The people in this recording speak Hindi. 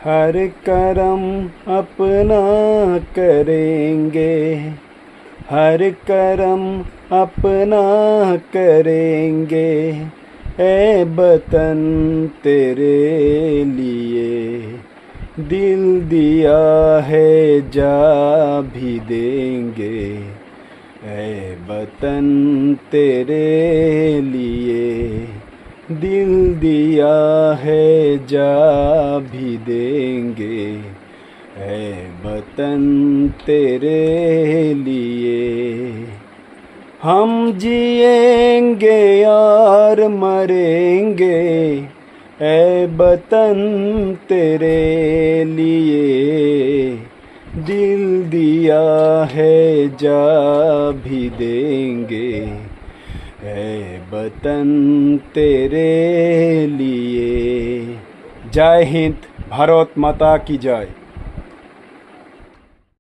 हर करम अपना करेंगे, हर करम अपना करेंगे, ए वतन तेरे लिए दिल दिया है जा भी देंगे, ए वतन तेरे लिए दिल दिया है जा भी देंगे, ए वतन तेरे लिए। हम जिएंगे और मरेंगे, ए वतन तेरे लिए दिल दिया है जा भी देंगे, ए वतन तेरे लिए। जय हिंद, भारत माता की जय।